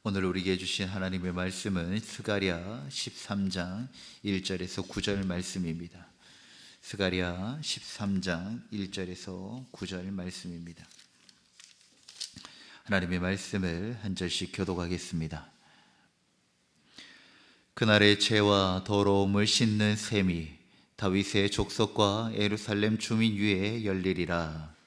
오늘 우리에게 주신 하나님의 말씀은 스가랴 13장 1절에서 9절 말씀입니다. 스가랴 13장 1절에서 9절 말씀입니다. 하나님의 말씀을 한 절씩 교독하겠습니다. 그날의 죄와 더러움을 씻는 셈이 다윗의 족속과 예루살렘 주민 위에 열리리라.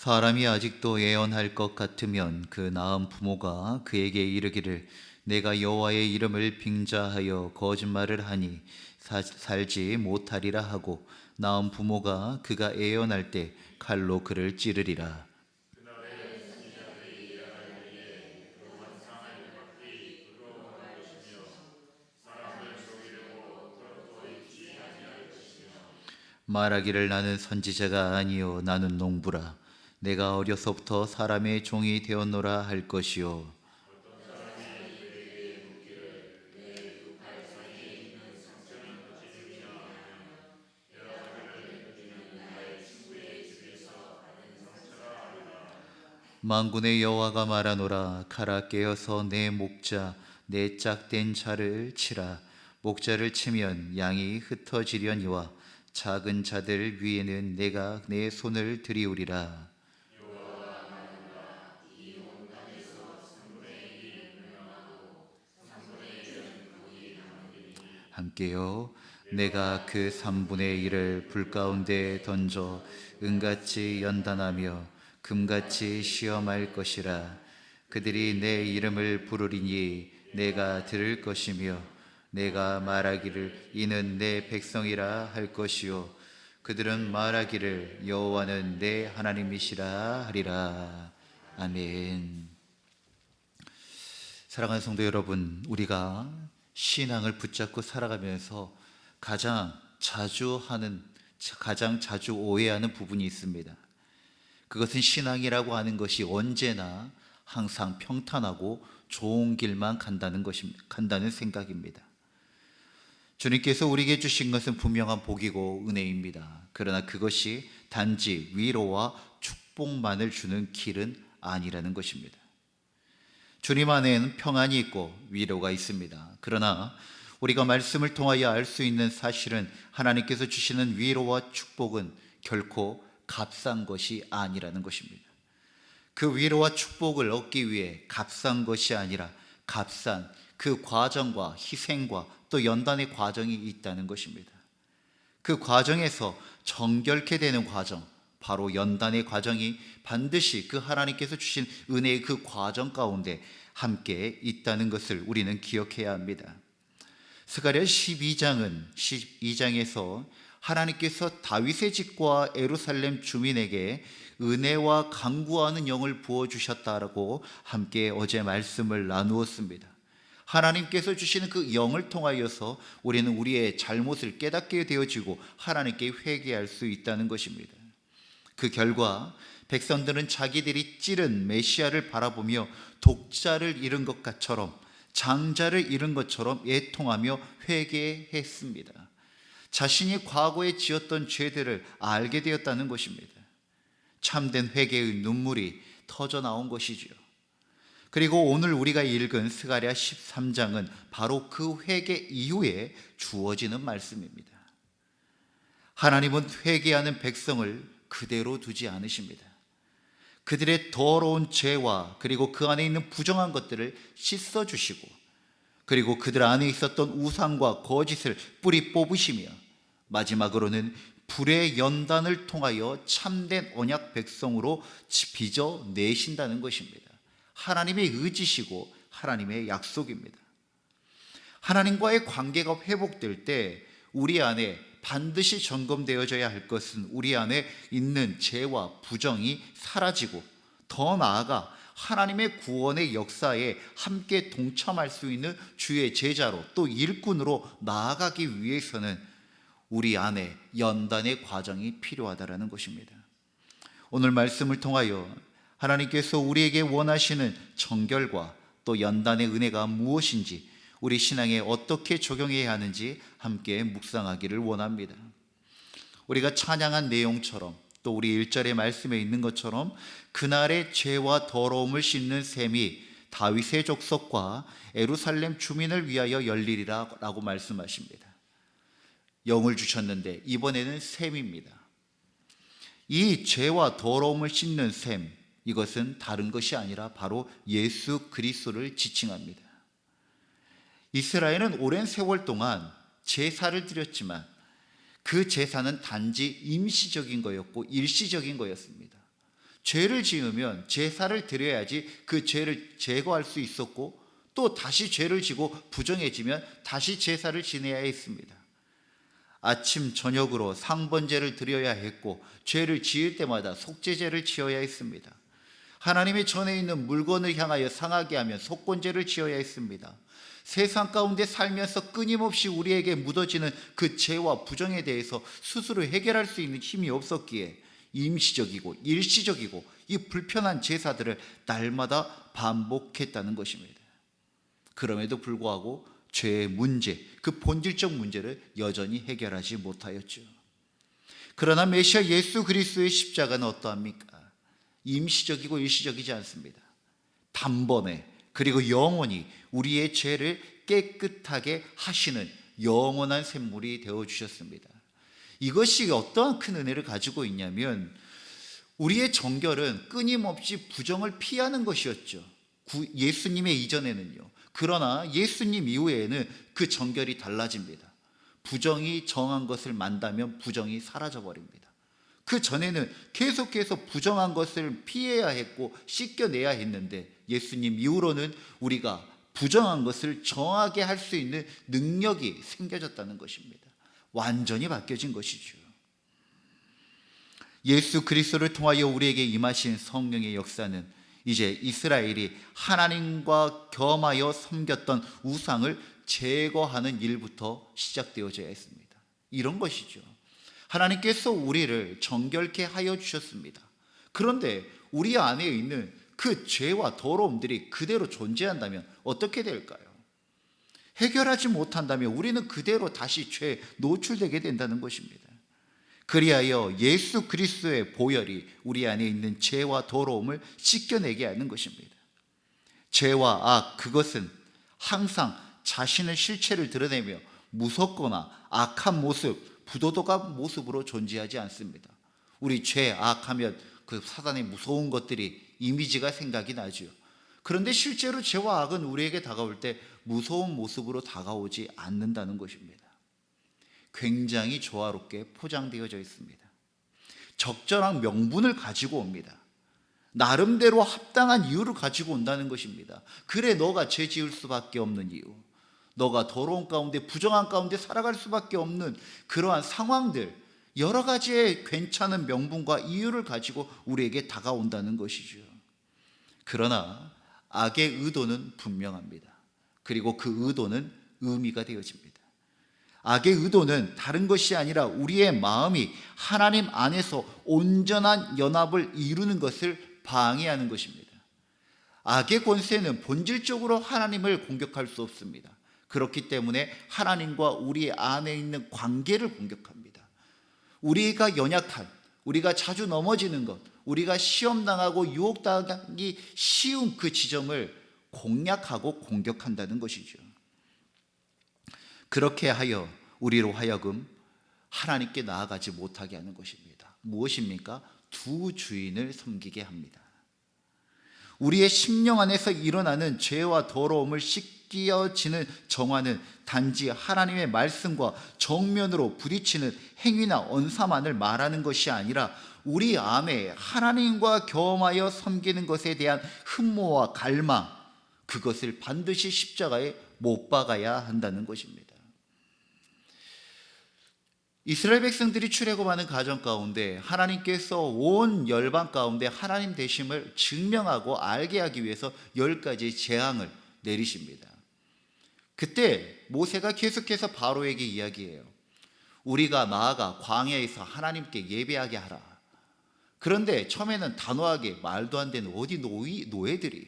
사람이 아직도 예언할 것 같으면 그 낳은 부모가 그에게 이르기를 내가 여호와의 이름을 빙자하여 거짓말을 하니 살지 못하리라 하고 낳은 부모가 그가 예언할 때 칼로 그를 찌르리라. 말하기를 나는 선지자가 아니요 나는 농부라. 내가 어려서부터 사람의 종이 되었노라 할 것이요. 만군의 여호와가 말하노라. 칼아 깨어서 내 목자 내 짝된 자를 치라. 목자를 치면 양이 흩어지려니와 작은 자들 위에는 내가 내 손을 들이우리라. 함께요. 내가 그 3분의 1을 불 가운데 던져 은같이 연단하며 금같이 시험할 것이라. 그들이 내 이름을 부르리니 내가 들을 것이며 내가 말하기를 이는 내 백성이라 할 것이요 그들은 말하기를 여호와는 내 하나님이시라 하리라. 아멘. 사랑하는 성도 여러분, 우리가 신앙을 붙잡고 살아가면서 가장 자주 오해하는 부분이 있습니다. 그것은 신앙이라고 하는 것이 언제나 항상 평탄하고 좋은 길만 간다는 생각입니다. 주님께서 우리에게 주신 것은 분명한 복이고 은혜입니다. 그러나 그것이 단지 위로와 축복만을 주는 길은 아니라는 것입니다. 주님 안에는 평안이 있고 위로가 있습니다. 그러나 우리가 말씀을 통하여 알 수 있는 사실은 하나님께서 주시는 위로와 축복은 결코 값싼 것이 아니라는 것입니다. 그 위로와 축복을 얻기 위해 값싼 것이 아니라 값싼 그 과정과 희생과 또 연단의 과정이 있다는 것입니다. 그 과정에서 정결케 되는 과정, 바로 연단의 과정이 반드시 그 하나님께서 주신 은혜의 그 과정 가운데 함께 있다는 것을 우리는 기억해야 합니다. 스가랴 12장에서 하나님께서 다윗의 집과 예루살렘 주민에게 은혜와 강구하는 영을 부어주셨다라고 함께 어제 말씀을 나누었습니다. 하나님께서 주시는 그 영을 통하여서 우리는 우리의 잘못을 깨닫게 되어지고 하나님께 회개할 수 있다는 것입니다. 그 결과 백성들은 자기들이 찌른 메시아를 바라보며 독자를 잃은 것처럼 장자를 잃은 것처럼 애통하며 회개했습니다. 자신이 과거에 지었던 죄들을 알게 되었다는 것입니다. 참된 회개의 눈물이 터져 나온 것이지요. 그리고 오늘 우리가 읽은 스가랴 13장은 바로 그 회개 이후에 주어지는 말씀입니다. 하나님은 회개하는 백성을 그대로 두지 않으십니다. 그들의 더러운 죄와 그리고 그 안에 있는 부정한 것들을 씻어주시고 그리고 그들 안에 있었던 우상과 거짓을 뿌리 뽑으시며 마지막으로는 불의 연단을 통하여 참된 언약 백성으로 빚어내신다는 것입니다. 하나님의 의지시고 하나님의 약속입니다. 하나님과의 관계가 회복될 때 우리 안에 반드시 점검되어져야 할 것은 우리 안에 있는 죄와 부정이 사라지고 더 나아가 하나님의 구원의 역사에 함께 동참할 수 있는 주의 제자로 또 일꾼으로 나아가기 위해서는 우리 안에 연단의 과정이 필요하다는 것입니다. 오늘 말씀을 통하여 하나님께서 우리에게 원하시는 정결과 또 연단의 은혜가 무엇인지, 우리 신앙에 어떻게 적용해야 하는지 함께 묵상하기를 원합니다. 우리가 찬양한 내용처럼, 또 우리 1절의 말씀에 있는 것처럼 그날의 죄와 더러움을 씻는 셈이 다윗의 족속과 예루살렘 주민을 위하여 열리리라 라고 말씀하십니다. 영을 주셨는데 이번에는 셈입니다. 이 죄와 더러움을 씻는 셈, 이것은 다른 것이 아니라 바로 예수 그리스도를 지칭합니다. 이스라엘은 오랜 세월 동안 제사를 드렸지만 그 제사는 단지 임시적인 거였고 일시적인 거였습니다. 죄를 지으면 제사를 드려야지 그 죄를 제거할 수 있었고, 또 다시 죄를 지고 부정해지면 다시 제사를 지내야 했습니다. 아침 저녁으로 상번제를 드려야 했고, 죄를 지을 때마다 속죄제를 지어야 했습니다. 하나님의 전에 있는 물건을 향하여 상하게 하면 속건제를 지어야 했습니다. 세상 가운데 살면서 끊임없이 우리에게 묻어지는 그 죄와 부정에 대해서 스스로 해결할 수 있는 힘이 없었기에 임시적이고 일시적이고 이 불편한 제사들을 날마다 반복했다는 것입니다. 그럼에도 불구하고 죄의 문제, 그 본질적 문제를 여전히 해결하지 못하였죠. 그러나 메시아 예수 그리스도의 십자가는 어떠합니까? 임시적이고 일시적이지 않습니다. 단번에, 그리고 영원히 우리의 죄를 깨끗하게 하시는 영원한 샘물이 되어주셨습니다. 이것이 어떠한 큰 은혜를 가지고 있냐면, 우리의 정결은 끊임없이 부정을 피하는 것이었죠. 예수님의 이전에는요. 그러나 예수님 이후에는 그 정결이 달라집니다. 부정이 정한 것을 만다면 부정이 사라져버립니다. 그 전에는 계속해서 부정한 것을 피해야 했고 씻겨내야 했는데, 예수님 이후로는 우리가 부정한 것을 정하게 할 수 있는 능력이 생겨졌다는 것입니다. 완전히 바뀌어진 것이죠. 예수 그리스도를 통하여 우리에게 임하신 성령의 역사는 이제 이스라엘이 하나님과 겸하여 섬겼던 우상을 제거하는 일부터 시작되어져야 했습니다. 이런 것이죠. 하나님께서 우리를 정결케 하여 주셨습니다. 그런데 우리 안에 있는 그 죄와 더러움들이 그대로 존재한다면 어떻게 될까요? 해결하지 못한다면 우리는 그대로 다시 죄에 노출되게 된다는 것입니다. 그리하여 예수 그리스도의 보혈이 우리 안에 있는 죄와 더러움을 씻겨내게 하는 것입니다. 죄와 악, 그것은 항상 자신의 실체를 드러내며 무섭거나 악한 모습, 부도덕한 모습으로 존재하지 않습니다. 우리 죄, 악하면 그 사단의 무서운 것들이 이미지가 생각이 나죠. 그런데 실제로 죄와 악은 우리에게 다가올 때 무서운 모습으로 다가오지 않는다는 것입니다. 굉장히 조화롭게 포장되어져 있습니다. 적절한 명분을 가지고 옵니다. 나름대로 합당한 이유를 가지고 온다는 것입니다. 그래, 너가 죄 지을 수밖에 없는 이유, 너가 더러운 가운데, 부정한 가운데 살아갈 수밖에 없는 그러한 상황들, 여러 가지의 괜찮은 명분과 이유를 가지고 우리에게 다가온다는 것이죠. 그러나 악의 의도는 분명합니다. 그리고 그 의도는 의미가 되어집니다. 악의 의도는 다른 것이 아니라 우리의 마음이 하나님 안에서 온전한 연합을 이루는 것을 방해하는 것입니다. 악의 권세는 본질적으로 하나님을 공격할 수 없습니다. 그렇기 때문에 하나님과 우리 안에 있는 관계를 공격합니다. 우리가 연약한, 우리가 자주 넘어지는 것, 우리가 시험당하고 유혹당하기 쉬운 그 지점을 공략하고 공격한다는 것이죠. 그렇게 하여 우리로 하여금 하나님께 나아가지 못하게 하는 것입니다. 무엇입니까? 두 주인을 섬기게 합니다. 우리의 심령 안에서 일어나는 죄와 더러움을 씻겨지는 정화는 단지 하나님의 말씀과 정면으로 부딪히는 행위나 언사만을 말하는 것이 아니라 우리 안에 하나님과 겸하여 섬기는 것에 대한 흠모와 갈망, 그것을 반드시 십자가에 못 박아야 한다는 것입니다. 이스라엘 백성들이 출애굽하는 과정 가운데 하나님께서 온 열방 가운데 하나님 되심을 증명하고 알게 하기 위해서 10가지 재앙을 내리십니다. 그때 모세가 계속해서 바로에게 이야기해요. 우리가 나아가 광야에서 하나님께 예배하게 하라. 그런데 처음에는 단호하게 말도 안 되는 어디 노예들이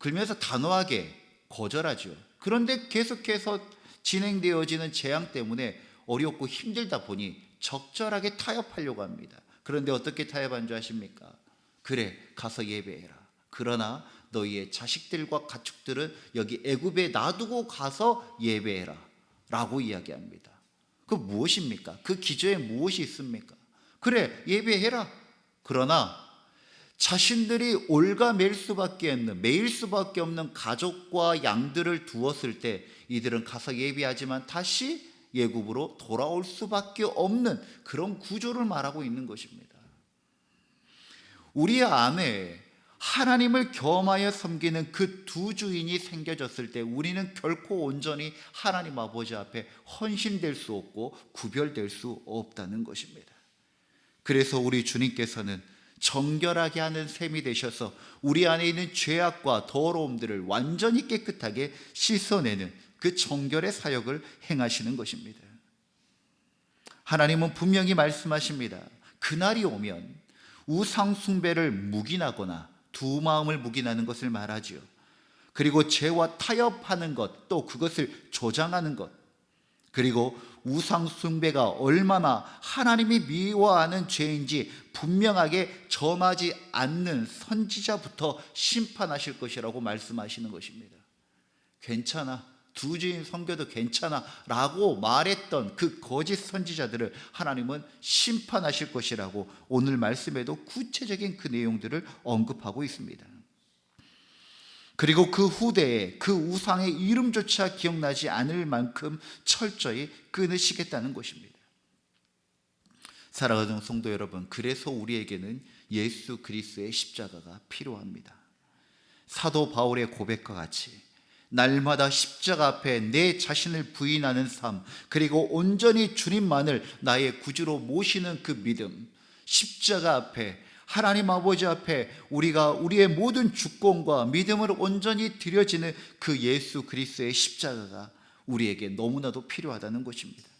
그러면서 단호하게 거절하죠. 그런데 계속해서 진행되어지는 재앙 때문에 어렵고 힘들다 보니 적절하게 타협하려고 합니다. 그런데 어떻게 타협한 줄 아십니까? 그래, 가서 예배해라. 그러나 너희의 자식들과 가축들은 여기 애굽에 놔두고 가서 예배해라 라고 이야기합니다. 그 무엇입니까? 그 기저에 무엇이 있습니까? 그래, 예배해라. 그러나 자신들이 올가맬 수밖에 없는, 매일 수밖에 없는 가족과 양들을 두었을 때 이들은 가서 예배하지만 다시 애굽으로 돌아올 수밖에 없는 그런 구조를 말하고 있는 것입니다. 우리 안에 하나님을 겸하여 섬기는 그 두 주인이 생겨졌을 때 우리는 결코 온전히 하나님 아버지 앞에 헌신될 수 없고 구별될 수 없다는 것입니다. 그래서 우리 주님께서는 정결하게 하는 셈이 되셔서 우리 안에 있는 죄악과 더러움들을 완전히 깨끗하게 씻어내는 그 정결의 사역을 행하시는 것입니다. 하나님은 분명히 말씀하십니다. 그날이 오면 우상 숭배를 묵인하거나 두 마음을 묵인하는 것을 말하지요. 그리고 죄와 타협하는 것, 또 그것을 조장하는 것, 그리고 우상 숭배가 얼마나 하나님이 미워하는 죄인지 분명하게 점하지 않는 선지자부터 심판하실 것이라고 말씀하시는 것입니다. 괜찮아, 두 주인 섬겨도 괜찮아 라고 말했던 그 거짓 선지자들을 하나님은 심판하실 것이라고 오늘 말씀에도 구체적인 그 내용들을 언급하고 있습니다. 그리고 그 후대에 그 우상의 이름조차 기억나지 않을 만큼 철저히 끊으시겠다는 것입니다. 사랑하는 성도 여러분, 그래서 우리에게는 예수 그리스도의 십자가가 필요합니다. 사도 바울의 고백과 같이 날마다 십자가 앞에 내 자신을 부인하는 삶, 그리고 온전히 주님만을 나의 구주로 모시는 그 믿음, 십자가 앞에 하나님 아버지 앞에 우리가 우리의 모든 주권과 믿음을 온전히 드려지는 그 예수 그리스도의 십자가가 우리에게 너무나도 필요하다는 것입니다.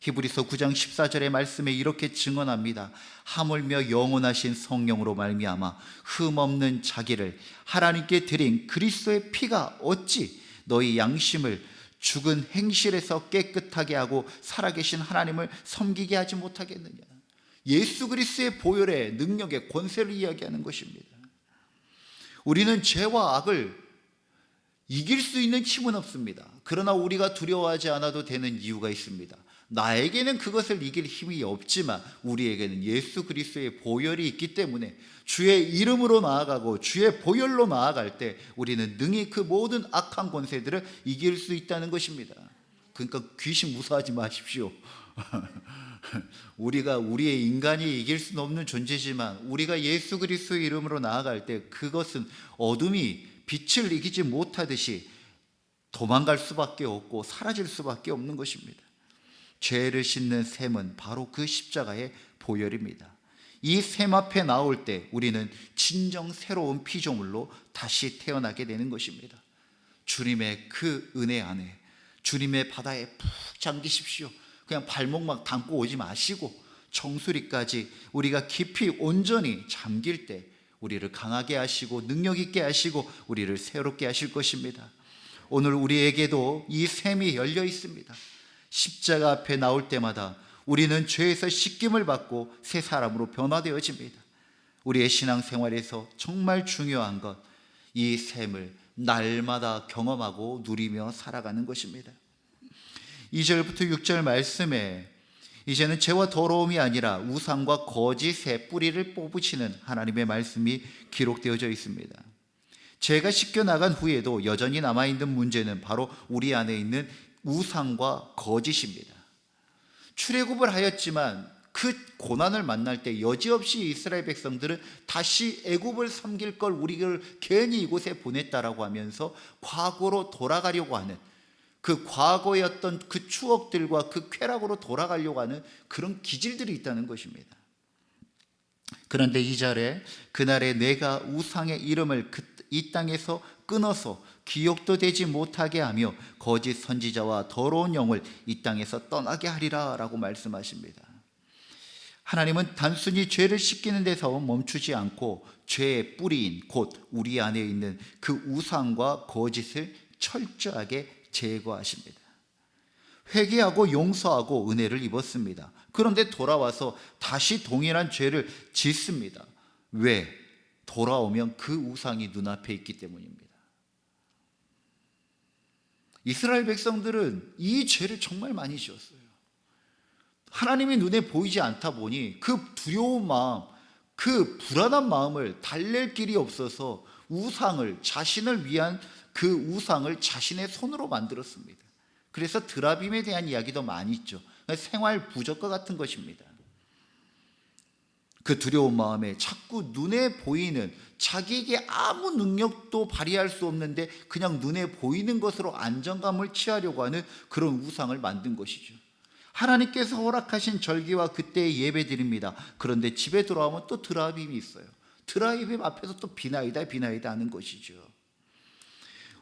히브리서 9장 14절의 말씀에 이렇게 증언합니다. 하물며 영원하신 성령으로 말미암아 흠없는 자기를 하나님께 드린 그리스도의 피가 어찌 너희 양심을 죽은 행실에서 깨끗하게 하고 살아계신 하나님을 섬기게 하지 못하겠느냐. 예수 그리스도의 보혈의 능력의 권세를 이야기하는 것입니다. 우리는 죄와 악을 이길 수 있는 힘은 없습니다. 그러나 우리가 두려워하지 않아도 되는 이유가 있습니다. 나에게는 그것을 이길 힘이 없지만 우리에게는 예수 그리스도의 보혈이 있기 때문에 주의 이름으로 나아가고 주의 보혈로 나아갈 때 우리는 능히 그 모든 악한 권세들을 이길 수 있다는 것입니다. 그러니까 귀신 무서워하지 마십시오. 우리가 우리의 인간이 이길 수는 없는 존재지만 우리가 예수 그리스도의 이름으로 나아갈 때 그것은 어둠이 빛을 이기지 못하듯이 도망갈 수밖에 없고 사라질 수밖에 없는 것입니다. 죄를 씻는 셈은 바로 그 십자가의 보혈입니다. 이 셈 앞에 나올 때 우리는 진정 새로운 피조물로 다시 태어나게 되는 것입니다. 주님의 그 은혜 안에 주님의 바다에 푹 잠기십시오. 그냥 발목만 담고 오지 마시고 정수리까지 우리가 깊이 온전히 잠길 때 우리를 강하게 하시고 능력 있게 하시고 우리를 새롭게 하실 것입니다. 오늘 우리에게도 이 셈이 열려 있습니다. 십자가 앞에 나올 때마다 우리는 죄에서 씻김을 받고 새 사람으로 변화되어집니다. 우리의 신앙생활에서 정말 중요한 것, 이 셈을 날마다 경험하고 누리며 살아가는 것입니다. 2절부터 6절 말씀에 이제는 죄와 더러움이 아니라 우상과 거짓의 뿌리를 뽑으시는 하나님의 말씀이 기록되어져 있습니다. 죄가 씻겨나간 후에도 여전히 남아있는 문제는 바로 우리 안에 있는 우상과 거짓입니다. 출애굽을 하였지만 그 고난을 만날 때 여지없이 이스라엘 백성들은 다시 애굽을 섬길 걸 우리를 괜히 이곳에 보냈다라고 하면서 과거로 돌아가려고 하는 그 과거의 어떤 그 추억들과 그 쾌락으로 돌아가려고 하는 그런 기질들이 있다는 것입니다. 그런데 이 절에 그날에 내가 우상의 이름을 이 땅에서 끊어서 기억도 되지 못하게 하며 거짓 선지자와 더러운 영을 이 땅에서 떠나게 하리라 라고 말씀하십니다. 하나님은 단순히 죄를 씻기는 데서 멈추지 않고 죄의 뿌리인 곧 우리 안에 있는 그 우상과 거짓을 철저하게 제거하십니다. 회개하고 용서하고 은혜를 입었습니다. 그런데 돌아와서 다시 동일한 죄를 짓습니다. 왜? 돌아오면 그 우상이 눈앞에 있기 때문입니다. 이스라엘 백성들은 이 죄를 정말 많이 지었어요. 하나님이 눈에 보이지 않다 보니 그 두려운 마음, 그 불안한 마음을 달랠 길이 없어서 우상을, 자신을 위한 그 우상을 자신의 손으로 만들었습니다. 그래서 드라빔에 대한 이야기도 많이 있죠. 생활 부적과 같은 것입니다. 그 두려운 마음에 자꾸 눈에 보이는, 자기에게 아무 능력도 발휘할 수 없는데 그냥 눈에 보이는 것으로 안정감을 취하려고 하는 그런 우상을 만든 것이죠. 하나님께서 허락하신 절기와 그때의 예배드립니다. 그런데 집에 돌아오면 또 드라빔이 있어요. 드라빔 앞에서 또 비나이다 하는 것이죠.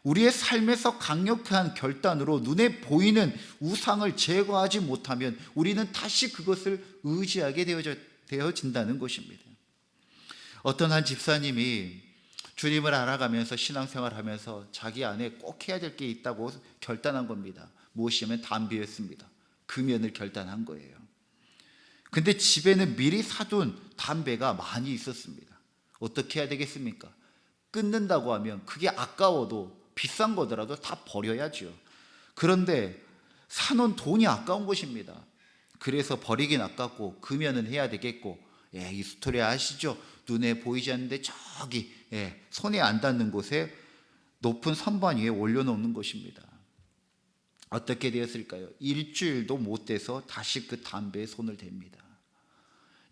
우리의 삶에서 강력한 결단으로 눈에 보이는 우상을 제거하지 못하면 우리는 다시 그것을 의지하게 되어진다는 것입니다. 어떤 한 집사님이 주님을 알아가면서 신앙생활하면서 자기 안에 꼭 해야 될 게 있다고 결단한 겁니다. 무엇이냐면 담배였습니다. 금연을 결단한 거예요. 근데 집에는 미리 사둔 담배가 많이 있었습니다. 어떻게 해야 되겠습니까? 끊는다고 하면 그게 아까워도 비싼 거더라도 다 버려야죠. 그런데 사놓은 돈이 아까운 것입니다. 그래서 버리긴 아깝고 금연은 해야 되겠고, 이 스토리 아시죠? 눈에 보이지 않는데 저기 손에 안 닿는 곳에 높은 선반 위에 올려놓는 것입니다. 어떻게 되었을까요? 일주일도 못 돼서 다시 그 담배에 손을 댑니다.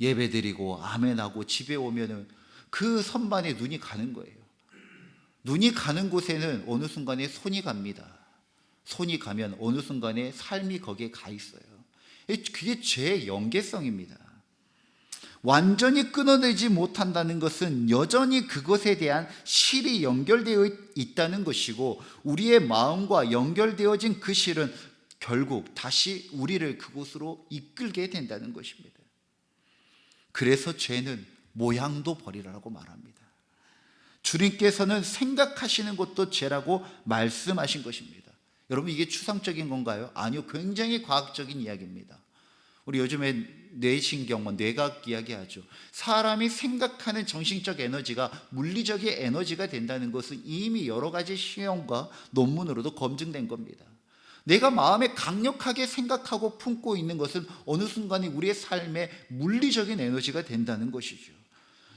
예배드리고 아멘하고 집에 오면은 그 선반에 눈이 가는 거예요. 눈이 가는 곳에는 어느 순간에 손이 갑니다. 손이 가면 어느 순간에 삶이 거기에 가 있어요. 그게 죄의 연계성입니다. 완전히 끊어내지 못한다는 것은 여전히 그것에 대한 실이 연결되어 있다는 것이고, 우리의 마음과 연결되어진 그 실은 결국 다시 우리를 그곳으로 이끌게 된다는 것입니다. 그래서 죄는 모양도 버리라고 말합니다. 주님께서는 생각하시는 것도 죄라고 말씀하신 것입니다. 여러분, 이게 추상적인 건가요? 아니요, 굉장히 과학적인 이야기입니다. 우리 요즘에 뇌신경, 뇌과학 이야기하죠. 사람이 생각하는 정신적 에너지가 물리적인 에너지가 된다는 것은 이미 여러 가지 시험과 논문으로도 검증된 겁니다. 내가 마음에 강력하게 생각하고 품고 있는 것은 어느 순간에 우리의 삶에 물리적인 에너지가 된다는 것이죠.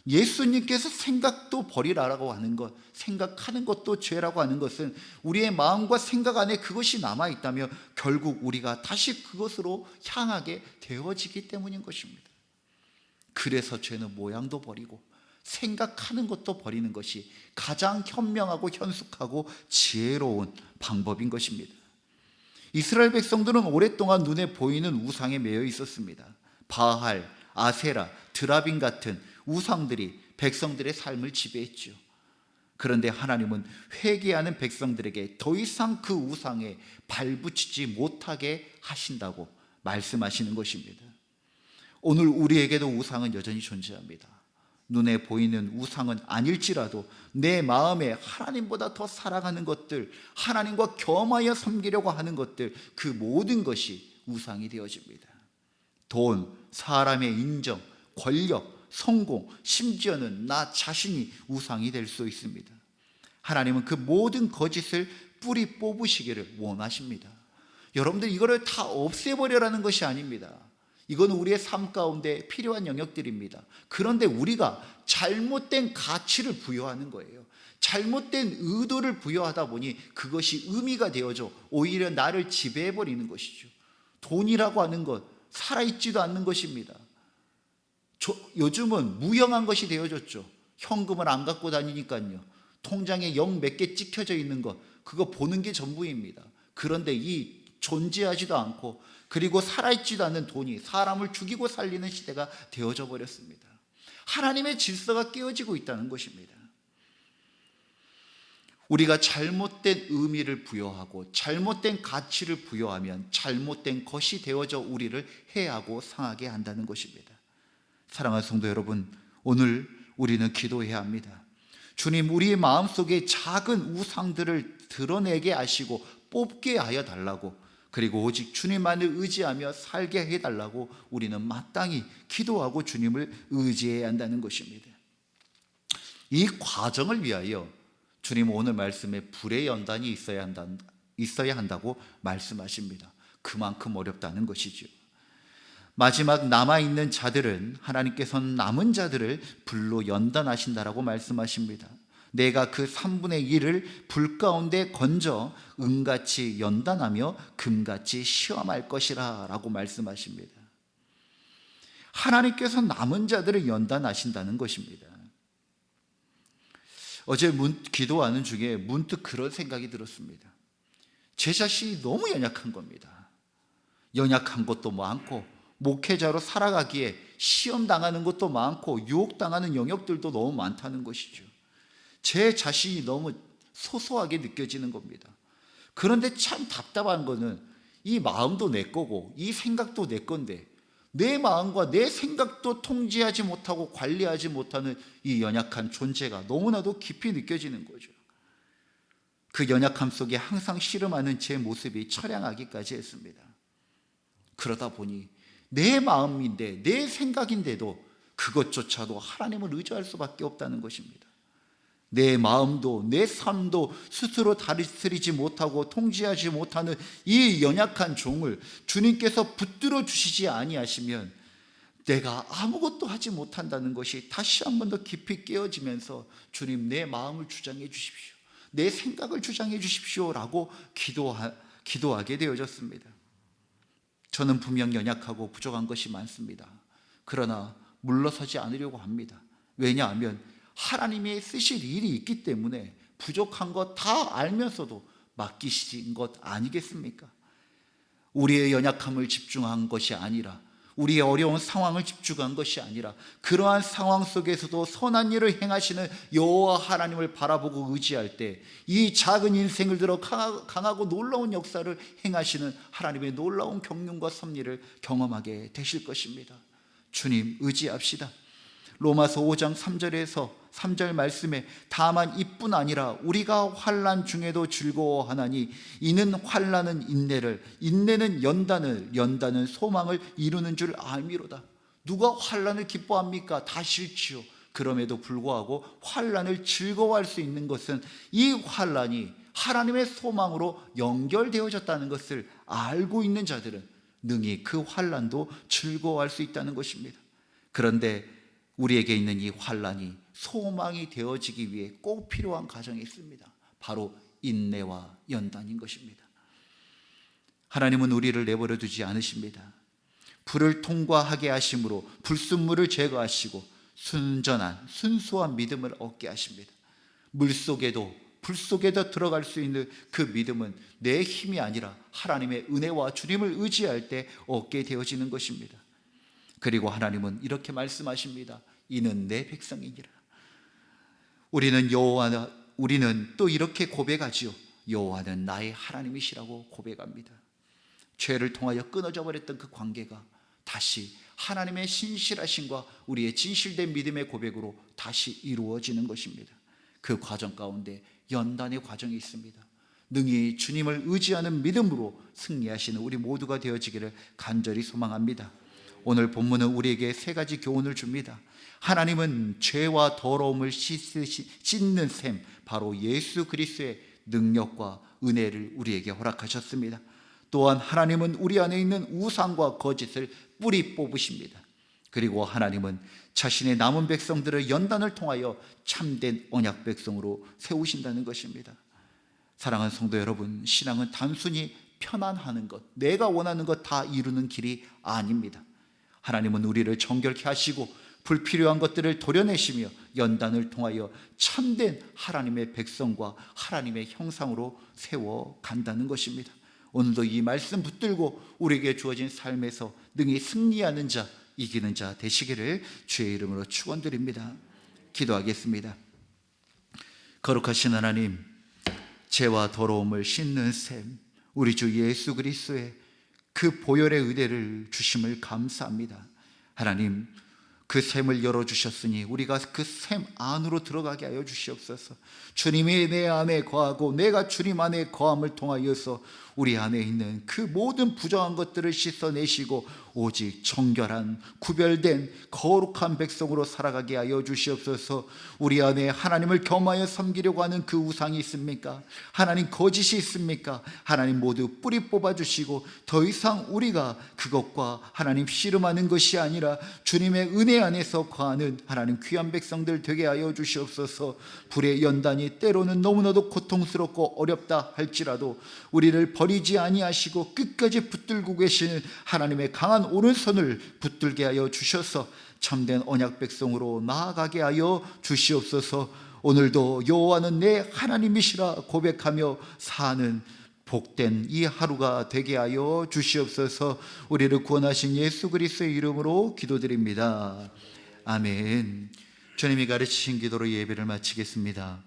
예수님께서 생각도 버리라라고 하는 것, 생각하는 것도 죄라고 하는 것은 우리의 마음과 생각 안에 그것이 남아있다면 결국 우리가 다시 그것으로 향하게 되어지기 때문인 것입니다. 그래서 죄는 모양도 버리고 생각하는 것도 버리는 것이 가장 현명하고 현숙하고 지혜로운 방법인 것입니다. 이스라엘 백성들은 오랫동안 눈에 보이는 우상에 매여 있었습니다. 바알, 아세라, 드라빔 같은 우상들이 백성들의 삶을 지배했죠. 그런데 하나님은 회개하는 백성들에게 더 이상 그 우상에 발붙이지 못하게 하신다고 말씀하시는 것입니다. 오늘 우리에게도 우상은 여전히 존재합니다. 눈에 보이는 우상은 아닐지라도 내 마음에 하나님보다 더 사랑하는 것들, 하나님과 겸하여 섬기려고 하는 것들, 그 모든 것이 우상이 되어집니다. 돈, 사람의 인정, 권력, 성공, 심지어는 나 자신이 우상이 될 수 있습니다. 하나님은 그 모든 거짓을 뿌리 뽑으시기를 원하십니다. 여러분들, 이거를 다 없애버려라는 것이 아닙니다. 이건 우리의 삶 가운데 필요한 영역들입니다. 그런데 우리가 잘못된 가치를 부여하는 거예요. 잘못된 의도를 부여하다 보니 그것이 의미가 되어져 오히려 나를 지배해버리는 것이죠. 돈이라고 하는 것, 살아있지도 않는 것입니다. 요즘은 무형한 것이 되어졌죠. 현금을 안 갖고 다니니까요. 통장에 0 몇 개 찍혀져 있는 것, 그거 보는 게 전부입니다. 그런데 이 존재하지도 않고 그리고 살아있지도 않는 돈이 사람을 죽이고 살리는 시대가 되어져 버렸습니다. 하나님의 질서가 깨어지고 있다는 것입니다. 우리가 잘못된 의미를 부여하고 잘못된 가치를 부여하면 잘못된 것이 되어져 우리를 해하고 상하게 한다는 것입니다. 사랑하는 성도 여러분, 오늘 우리는 기도해야 합니다. 주님, 우리의 마음속에 작은 우상들을 드러내게 하시고 뽑게 하여 달라고, 그리고 오직 주님만을 의지하며 살게 해달라고 우리는 마땅히 기도하고 주님을 의지해야 한다는 것입니다. 이 과정을 위하여 주님 오늘 말씀에 불의 연단이 있어야 한다고 말씀하십니다. 그만큼 어렵다는 것이죠. 마지막 남아있는 자들은 하나님께서는 남은 자들을 불로 연단하신다라고 말씀하십니다. 내가 그 3분의 1을 불 가운데 건져 은같이 연단하며 금같이 시험할 것이라 라고 말씀하십니다. 하나님께서 남은 자들을 연단하신다는 것입니다. 어제 기도하는 중에 문득 그런 생각이 들었습니다. 제 자신이 너무 연약한 겁니다. 연약한 것도 많고, 목회자로 살아가기에 시험당하는 것도 많고, 유혹당하는 영역들도 너무 많다는 것이죠. 제 자신이 너무 소소하게 느껴지는 겁니다. 그런데 참 답답한 거는 이 마음도 내 거고 이 생각도 내 건데, 내 마음과 내 생각도 통제하지 못하고 관리하지 못하는 이 연약한 존재가 너무나도 깊이 느껴지는 거죠. 그 연약함 속에 항상 씨름하는 제 모습이 처량하기까지 했습니다. 그러다 보니 내 마음인데, 내 생각인데도 그것조차도 하나님을 의지할 수밖에 없다는 것입니다. 내 마음도 내 삶도 스스로 다스리지 못하고 통제하지 못하는 이 연약한 종을 주님께서 붙들어 주시지 아니하시면 내가 아무것도 하지 못한다는 것이 다시 한 번 더 깊이 깨어지면서, 주님, 내 마음을 주장해 주십시오, 내 생각을 주장해 주십시오 라고 기도하게 되어졌습니다. 저는 분명 연약하고 부족한 것이 많습니다. 그러나 물러서지 않으려고 합니다. 왜냐하면 하나님이 쓰실 일이 있기 때문에 부족한 것 다 알면서도 맡기신 것 아니겠습니까? 우리의 연약함을 집중한 것이 아니라, 우리의 어려운 상황을 집중한 것이 아니라, 그러한 상황 속에서도 선한 일을 행하시는 여호와 하나님을 바라보고 의지할 때 이 작은 인생을 들어 강하고 놀라운 역사를 행하시는 하나님의 놀라운 경륜과 섭리를 경험하게 되실 것입니다. 주님 의지합시다. 로마서 5장 3절 말씀에 다만 이뿐 아니라 우리가 환난 중에도 즐거워하나니 이는 환난은 인내를, 인내는 연단을, 연단은 소망을 이루는 줄 알미로다. 누가 환난을 기뻐합니까? 다 싫지요. 그럼에도 불구하고 환난을 즐거워할 수 있는 것은 이 환난이 하나님의 소망으로 연결되어졌다는 것을 알고 있는 자들은 능히 그 환난도 즐거워할 수 있다는 것입니다. 그런데 우리에게 있는 이 환난이 소망이 되어지기 위해 꼭 필요한 과정이 있습니다. 바로 인내와 연단인 것입니다. 하나님은 우리를 내버려 두지 않으십니다. 불을 통과하게 하심으로 불순물을 제거하시고 순전한 순수한 믿음을 얻게 하십니다. 물속에도 불 속에도 들어갈 수 있는 그 믿음은 내 힘이 아니라 하나님의 은혜와 주님을 의지할 때 얻게 되어지는 것입니다. 그리고 하나님은 이렇게 말씀하십니다. 이는 내 백성이니라. 우리는 또 이렇게 고백하지요. 여호와는 나의 하나님이시라고 고백합니다. 죄를 통하여 끊어져 버렸던 그 관계가 다시 하나님의 신실하심과 우리의 진실된 믿음의 고백으로 다시 이루어지는 것입니다. 그 과정 가운데 연단의 과정이 있습니다. 능히 주님을 의지하는 믿음으로 승리하시는 우리 모두가 되어지기를 간절히 소망합니다. 오늘 본문은 우리에게 세 가지 교훈을 줍니다. 하나님은 죄와 더러움을 씻는 셈, 바로 예수 그리스도의 능력과 은혜를 우리에게 허락하셨습니다. 또한 하나님은 우리 안에 있는 우상과 거짓을 뿌리 뽑으십니다. 그리고 하나님은 자신의 남은 백성들을 연단을 통하여 참된 언약 백성으로 세우신다는 것입니다. 사랑하는 성도 여러분, 신앙은 단순히 편안하는 것, 내가 원하는 것 다 이루는 길이 아닙니다. 하나님은 우리를 정결케 하시고 불필요한 것들을 도려내시며 연단을 통하여 참된 하나님의 백성과 하나님의 형상으로 세워간다는 것입니다. 오늘도 이 말씀 붙들고 우리에게 주어진 삶에서 능히 승리하는 자, 이기는 자 되시기를 주의 이름으로 축원드립니다. 기도하겠습니다. 거룩하신 하나님, 죄와 더러움을 씻는 셈, 우리 주 예수 그리스도의 그 보혈의 의대를 주심을 감사합니다. 하나님, 그 샘을 열어주셨으니 우리가 그 샘 안으로 들어가게 하여 주시옵소서. 주님이 내 안에 거하고 내가 주님 안에 거함을 통하여서 우리 안에 있는 그 모든 부정한 것들을 씻어내시고 오직 정결한 구별된 거룩한 백성으로 살아가게 하여 주시옵소서. 우리 안에 하나님을 겸하여 섬기려고 하는 그 우상이 있습니까? 하나님 거짓이 있습니까? 하나님 모두 뿌리 뽑아주시고 더 이상 우리가 그것과 하나님 씨름하는 것이 아니라 주님의 은혜 안에서 거하는 하나님 귀한 백성들 되게 하여 주시옵소서. 불의 연단이 때로는 너무나도 고통스럽고 어렵다 할지라도 우리를 버리지 아니하시고 끝까지 붙들고 계시는 하나님의 강한 오른손을 붙들게 하여 주셔서 참된 언약 백성으로 나아가게 하여 주시옵소서. 오늘도 여호와는 내 하나님이시라 고백하며 사는 복된 이 하루가 되게 하여 주시옵소서. 우리를 구원하신 예수 그리스도의 이름으로 기도드립니다. 아멘. 주님이 가르치신 기도로 예배를 마치겠습니다.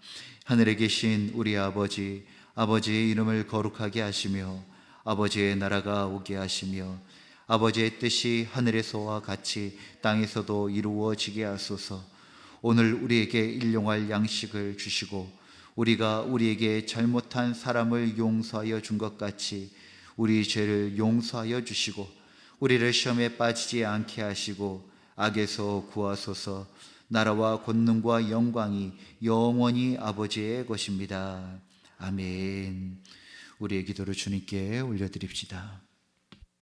하늘에 계신 우리 아버지, 아버지의 이름을 거룩하게 하시며 아버지의 나라가 오게 하시며 아버지의 뜻이 하늘에서와 같이 땅에서도 이루어지게 하소서. 오늘 우리에게 일용할 양식을 주시고 우리가 우리에게 잘못한 사람을 용서하여 준 것 같이 우리 죄를 용서하여 주시고 우리를 시험에 빠지지 않게 하시고 악에서 구하소서. 나라와 권능과 영광이 영원히 아버지의 것입니다. 아멘. 우리의 기도를 주님께 올려드립시다.